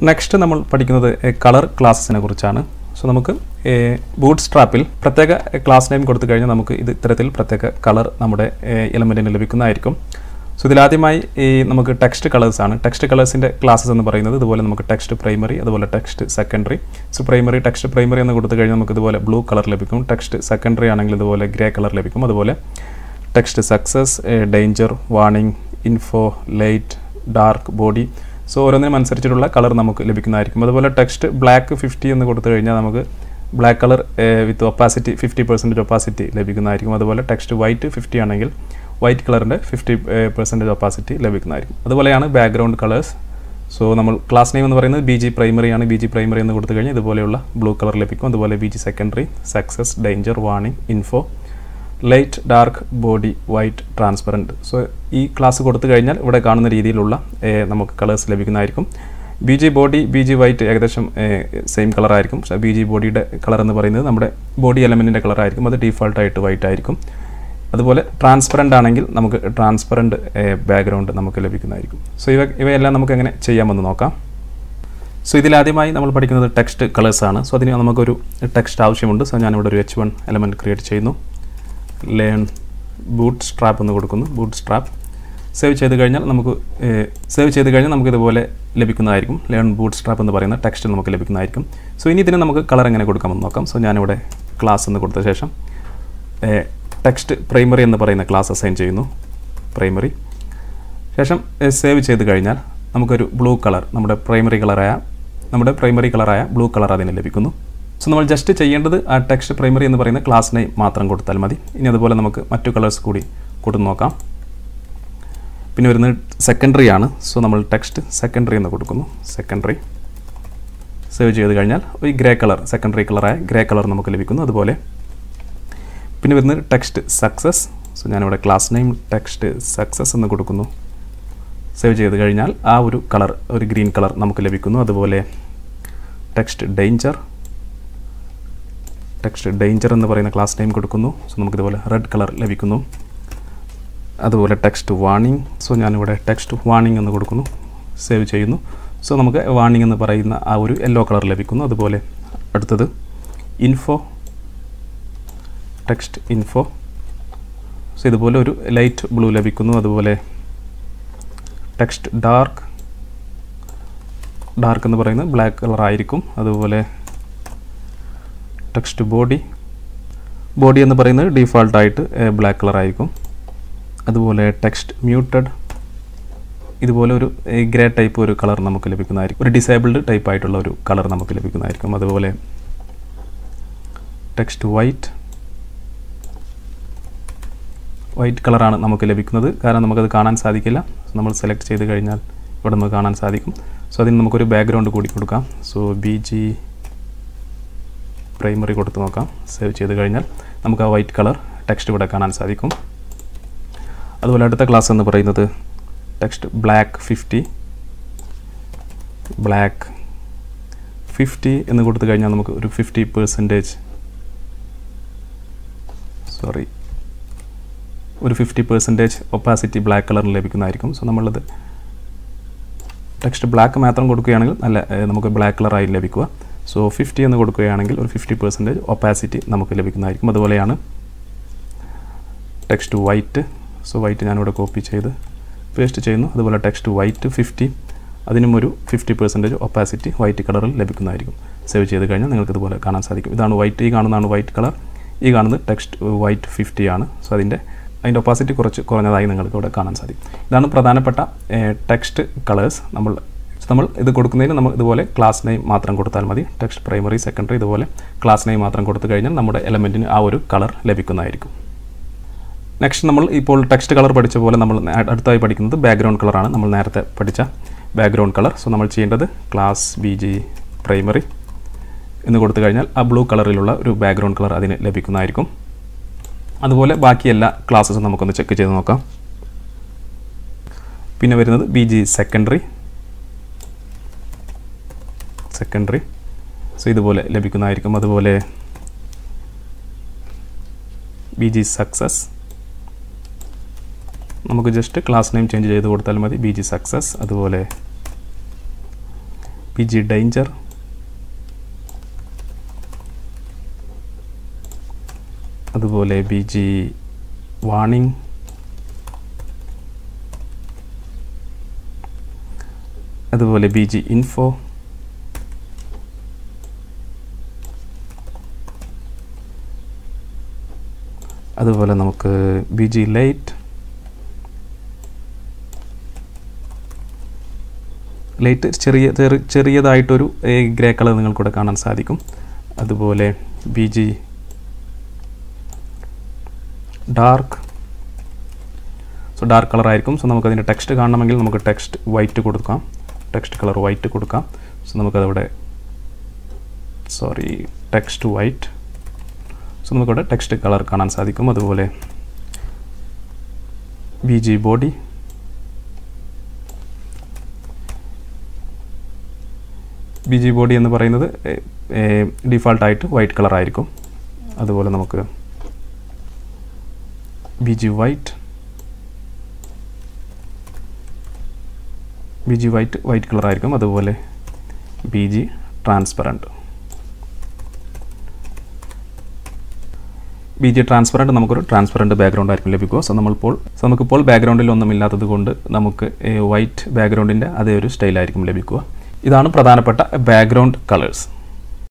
Next നമ്മൾ പഠിക്കുന്നത് colour ക്ലാസ്സിനെ കുറിച്ചാണ്. സോ നമുക്ക് ബൂട്ട്സ്ട്രാപ്പിൽ പ്രത്യേക ക്ലാസ് നെയിം കൊടുത്തു കഴിഞ്ഞാൽ നമുക്ക് ഇത് ഇത്തരത്തിൽ പ്രത്യേക കളർ നമ്മുടെ എലമെൻറ്റിന് ലഭിക്കുന്നതായിരിക്കും. സോ ഇതിലാദ്യമായി നമുക്ക് ടെക്സ്റ്റ് കളേഴ്സാണ്. ടെക്സ്റ്റ് കളേഴ്സിൻ്റെ ക്ലാസ്സസ് എന്ന് പറയുന്നത് ഇതുപോലെ നമുക്ക് ടെക്സ്റ്റ് പ്രൈമറി, അതുപോലെ text secondary. So text primary എന്ന് കൊടുത്തു കഴിഞ്ഞാൽ നമുക്ക് ഇതുപോലെ ബ്ലൂ കളർ ലഭിക്കും. ടെക്സ്റ്റ് സെക്കൻഡറി ആണെങ്കിൽ ഇതുപോലെ ഗ്രേ കളർ ലഭിക്കും. അതുപോലെ text success, danger, warning, info, light, dark, body. So ഓരോന്നിനും അനുസരിച്ചിട്ടുള്ള കളർ നമുക്ക് ലഭിക്കുന്നതായിരിക്കും. അതുപോലെ ടെക്സ്റ്റ് ബ്ലാക്ക് 50 എന്ന് കൊടുത്തു കഴിഞ്ഞാൽ നമുക്ക് ബ്ലാക്ക് കളർ വിത്ത് ഒപ്പാസിറ്റി 50% ഒപ്പാസിറ്റി ലഭിക്കുന്നതായിരിക്കും. അതുപോലെ ടെക്സ്റ്റ് വൈറ്റ് 50 ആണെങ്കിൽ വൈറ്റ് കളറിൻ്റെ 50% ഒപ്പാസിറ്റി ലഭിക്കുന്നതായിരിക്കും. അതുപോലെയാണ് ബാക്ക്ഗ്രൗണ്ട് കളേഴ്സ്. സോ നമ്മൾ ക്ലാസ് നെയിം എന്ന് പറയുന്നത് BG പ്രൈമറി ആണ്. BG പ്രൈമറി എന്ന് കൊടുത്തു കഴിഞ്ഞാൽ ഇതുപോലെയുള്ള ബ്ലൂ കളർ ലഭിക്കും. അതുപോലെ BG secondary, success, danger, warning, info, light, dark, body, white, transparent. So ഈ ക്ലാസ് കൊടുത്തു കഴിഞ്ഞാൽ ഇവിടെ കാണുന്ന രീതിയിലുള്ള നമുക്ക് കളേഴ്സ് ലഭിക്കുന്നതായിരിക്കും. BG ബോഡി, BG വൈറ്റ് ഏകദേശം സെയിം കളറായിരിക്കും. BG ബോഡിയുടെ കളർ എന്ന് പറയുന്നത് നമ്മുടെ ബോഡി എലമെൻറ്റിൻ്റെ കളറായിരിക്കും. അത് ഡീഫോൾട്ടായിട്ട് വൈറ്റ് ആയിരിക്കും. അതുപോലെ ട്രാൻസ്പെറൻ്റ് ആണെങ്കിൽ നമുക്ക് ട്രാൻസ്പെറൻറ്റ് ബാക്ക്ഗ്രൗണ്ട് നമുക്ക് ലഭിക്കുന്നതായിരിക്കും. സോ ഇവയെല്ലാം നമുക്ക് എങ്ങനെ ചെയ്യാമെന്ന് നോക്കാം. സോ ഇതിലാദ്യമായി നമ്മൾ പഠിക്കുന്നത് ടെക്സ്റ്റ് കളേഴ്സാണ്. സോ അതിന് നമുക്കൊരു ടെക്സ്റ്റ് ആവശ്യമുണ്ട്. സോ ഞാനിവിടെ ഒരു H1 എലമെൻറ്റ് ക്രിയേറ്റ് ചെയ്യുന്നു. ലേൺ ബൂട്ട്സ്ട്രാപ്പ് എന്ന് കൊടുക്കുന്നു. ബൂട്ട്സ്ട്രാപ്പ് സേവ് ചെയ്ത് കഴിഞ്ഞാൽ നമുക്ക് ഇതുപോലെ ലഭിക്കുന്നതായിരിക്കും. ലേൺ ബൂട്ട്സ്ട്രാപ്പ് എന്ന് പറയുന്ന ടെക്സ്റ്റ് നമുക്ക് ലഭിക്കുന്നതായിരിക്കും. സോ ഇനി ഇതിന് നമുക്ക് കളർ എങ്ങനെ കൊടുക്കാമെന്ന് നോക്കാം. സോ ഞാനിവിടെ ക്ലാസ് എന്ന് കൊടുത്ത ശേഷം ടെക്സ്റ്റ് പ്രൈമറി എന്ന് പറയുന്ന ക്ലാസ് അസൈൻ ചെയ്യുന്നു. പ്രൈമറി ശേഷം സേവ് ചെയ്ത് കഴിഞ്ഞാൽ നമുക്കൊരു ബ്ലൂ കളർ, നമ്മുടെ പ്രൈമറി കളറായ ബ്ലൂ കളർ അതിന് ലഭിക്കുന്നു. സോ നമ്മൾ ജസ്റ്റ് ചെയ്യേണ്ടത് ആ ടെക്സ്റ്റ് പ്രൈമറി എന്ന് പറയുന്ന ക്ലാസ് നെയിം മാത്രം കൊടുത്താൽ മതി. ഇനി അതുപോലെ നമുക്ക് മറ്റു കളേഴ്സ് കൂടി കൊടുത്ത് നോക്കാം. പിന്നെ വരുന്നത് സെക്കൻഡറി ആണ്. സോ നമ്മൾ ടെക്സ്റ്റ് സെക്കൻഡറി എന്ന് കൊടുക്കുന്നു. സെക്കൻഡറി സേവ് ചെയ്ത് കഴിഞ്ഞാൽ ഈ ഗ്രേ കളർ, സെക്കൻഡറി കളറായ ഗ്രേ കളർ നമുക്ക് ലഭിക്കുന്നു. അതുപോലെ പിന്നെ വരുന്നത് ടെക്സ്റ്റ് സക്സസ്. സോ ഞാനിവിടെ ക്ലാസ് നെയിം ടെക്സ്റ്റ് സക്സസ് എന്ന് കൊടുക്കുന്നു. സേവ് ചെയ്ത് കഴിഞ്ഞാൽ ആ ഒരു കളർ, ഒരു ഗ്രീൻ കളർ നമുക്ക് ലഭിക്കുന്നു. അതുപോലെ ടെക്സ്റ്റ് ഡേഞ്ചർ എന്ന് പറയുന്ന ക്ലാസ് നെയിം കൊടുക്കുന്നു. സോ നമുക്കിതുപോലെ റെഡ് കളർ ലഭിക്കുന്നു. അതുപോലെ ടെക്സ്റ്റ് വാർണിംഗ്. സോ ഞാനിവിടെ ടെക്സ്റ്റ് വാർണിംഗ് എന്ന് കൊടുക്കുന്നു. സേവ് ചെയ്യുന്നു. സോ നമുക്ക് വാർണിംഗ് എന്ന് പറയുന്ന ആ ഒരു യെല്ലോ കളർ ലഭിക്കുന്നു. അതുപോലെ അടുത്തത് ഇൻഫോ, ടെക്സ്റ്റ് ഇൻഫോ. സോ ഇതുപോലെ ഒരു ലൈറ്റ് ബ്ലൂ ലഭിക്കുന്നു. അതുപോലെ ടെക്സ്റ്റ് ഡാർക്ക് എന്ന് പറയുന്നത് ബ്ലാക്ക് കളർ ആയിരിക്കും. അതുപോലെ ടെക്സ്റ്റ് ബോഡി എന്ന് പറയുന്നത് ഡീഫോൾട്ടായിട്ട് ബ്ലാക്ക് കളർ ആയിരിക്കും. അതുപോലെ ടെക്സ്റ്റ് മ്യൂട്ടഡ്, ഇതുപോലെ ഒരു ഗ്രേ ടൈപ്പ് ഒരു കളർ നമുക്ക് ലഭിക്കുന്നതായിരിക്കും. ഒരു ഡിസേബിൾഡ് ടൈപ്പ് ആയിട്ടുള്ള ഒരു കളർ നമുക്ക് ലഭിക്കുന്നതായിരിക്കും. അതുപോലെ ടെക്സ്റ്റ് വൈറ്റ് കളറാണ് നമുക്ക് ലഭിക്കുന്നത്. കാരണം നമുക്കത് കാണാൻ സാധിക്കില്ല. നമ്മൾ സെലക്ട് ചെയ്ത് കഴിഞ്ഞാൽ ഇവിടെ നമുക്ക് കാണാൻ സാധിക്കും. സോ അതിന് നമുക്കൊരു ബാക്ക്ഗ്രൗണ്ട് കൂടി കൊടുക്കാം. സോ BG പ്രൈമറി കൊടുത്ത് നോക്കാം. സേവ് ചെയ്ത് കഴിഞ്ഞാൽ നമുക്ക് ആ വൈറ്റ് കളർ ടെക്സ്റ്റ് ഇവിടെ കാണാൻ സാധിക്കും. അതുപോലെ അടുത്ത ക്ലാസ് എന്ന് പറയുന്നത് ടെക്സ്റ്റ് ബ്ലാക്ക് 50 എന്ന് കൊടുത്തു കഴിഞ്ഞാൽ നമുക്ക് ഒരു 50% ഒപ്പാസിറ്റി ബ്ലാക്ക് കളറിൽ ലഭിക്കുന്നതായിരിക്കും. സോ നമ്മളത് ടെക്സ്റ്റ് ബ്ലാക്ക് മാത്രം കൊടുക്കുകയാണെങ്കിൽ നമുക്ക് ബ്ലാക്ക് കളറായി ലഭിക്കുക. സോ 50 എന്ന് കൊടുക്കുകയാണെങ്കിൽ ഒരു 50% ഒപ്പാസിറ്റി നമുക്ക് ലഭിക്കുന്നതായിരിക്കും. അതുപോലെയാണ് ടെക്സ്റ്റ് വൈറ്റ്. സോ വൈറ്റ് ഞാനിവിടെ കോപ്പി ചെയ്ത് പേസ്റ്റ് ചെയ്യുന്നു. അതുപോലെ ടെക്സ്റ്റ് വൈറ്റ് 50, അതിനും ഒരു 50% ഒപ്പാസിറ്റി വൈറ്റ് കളറിൽ ലഭിക്കുന്നതായിരിക്കും. സേവ് ചെയ്ത് കഴിഞ്ഞാൽ നിങ്ങൾക്ക് ഇതുപോലെ കാണാൻ സാധിക്കും. ഇതാണ് വൈറ്റ്, ഈ കാണുന്നതാണ് വൈറ്റ് കളർ, ഈ കാണുന്നത് ടെക്സ്റ്റ് വൈറ്റ് 50 ആണ്. സോ അതിൻ്റെ ഒപ്പാസിറ്റി കുറച്ച് കുറഞ്ഞതായി നിങ്ങൾക്ക് ഇവിടെ കാണാൻ സാധിക്കും. ഇതാണ് പ്രധാനപ്പെട്ട ടെക്സ്റ്റ് കളേഴ്സ്. നമ്മൾ ഇത് കൊടുക്കുന്നതിന് നമ്മൾ ഇതുപോലെ ക്ലാസ് നെയിം മാത്രം കൊടുത്താൽ മതി. ടെക്സ്റ്റ് പ്രൈമറി, സെക്കൻഡറി, ഇതുപോലെ ക്ലാസ് നെയിം മാത്രം കൊടുത്തു കഴിഞ്ഞാൽ നമ്മുടെ എലമെൻറ്റിന് ആ ഒരു കളർ ലഭിക്കുന്നതായിരിക്കും. നെക്സ്റ്റ് നമ്മൾ ഇപ്പോൾ ടെക്സ്റ്റ് കളർ പഠിച്ച പോലെ നമ്മൾ അടുത്തായി പഠിക്കുന്നത് ബാക്ക്ഗ്രൗണ്ട് കളറാണ്. നമ്മൾ നേരത്തെ പഠിച്ച ബാക്ക്ഗ്രൗണ്ട് കളർ. സോ നമ്മൾ ചെയ്യേണ്ടത് ക്ലാസ് BG പ്രൈമറി എന്ന് കൊടുത്തു കഴിഞ്ഞാൽ ആ ബ്ലൂ കളറിലുള്ള ഒരു ബാക്ക്ഗ്രൗണ്ട് കളർ അതിന് ലഭിക്കുന്നതായിരിക്കും. അതുപോലെ ബാക്കി എല്ലാ ക്ലാസ്സസും നമുക്കൊന്ന് ചെക്ക് ചെയ്ത് നോക്കാം. പിന്നെ വരുന്നത് BG സെക്കൻഡറി. സോ ഇതുപോലെ ലഭിക്കുന്നതായിരിക്കും. അതുപോലെ BG സക്സസ്, നമുക്ക് ജസ്റ്റ് ക്ലാസ് നെയിം ചേഞ്ച് ചെയ്ത് കൊടുത്താൽ മതി. BG success. അതുപോലെ BG danger, അതുപോലെ BG warning, അതുപോലെ BG info, അതുപോലെ നമുക്ക് BG late, ചെറിയതായിട്ടൊരു ഗ്രേ കളർ നിങ്ങൾക്കിവിടെ കാണാൻ സാധിക്കും. അതുപോലെ BG dark, so dark colour ആയിരിക്കും. സോ നമുക്കതിൻ്റെ ടെക്സ്റ്റ് കാണണമെങ്കിൽ നമുക്ക് ടെക്സ്റ്റ് വൈറ്റ് കൊടുക്കാം, ടെക്സ്റ്റ് കളർ വൈറ്റ് കൊടുക്കാം. സോ നമുക്കതവിടെ ടെക്സ്റ്റ് വൈറ്റ്, സോ നമുക്കവിടെ ടെക്സ്റ്റ് കളർ കാണാൻ സാധിക്കും. അതുപോലെ BG ബോഡി, BG ബോഡി എന്ന് പറയുന്നത് ഡിഫാൾട്ടായിട്ട് വൈറ്റ് കളർ ആയിരിക്കും. അതുപോലെ നമുക്ക് BG white, BG white colour ആയിരിക്കും. അതുപോലെ BG ട്രാൻസ്പെറൻറ്റ്, BG ട്രാൻസ്പെറൻറ്റ് നമുക്കൊരു ട്രാൻസ്പെറൻറ്റ് ബാക്ക്ഗ്രൗണ്ട് ആയിരിക്കും ലഭിക്കുക. സോ നമുക്കിപ്പോൾ ബാക്ക്ഗ്രൗണ്ടിൽ ഒന്നും ഇല്ലാത്തത് കൊണ്ട് നമുക്ക് വൈറ്റ് ബാക്ക്ഗ്രൗണ്ടിൻ്റെ അതേ ഒരു സ്റ്റൈലായിരിക്കും ലഭിക്കുക. ഇതാണ് പ്രധാനപ്പെട്ട ബാക്ക്ഗ്രൗണ്ട് കളേഴ്സ്.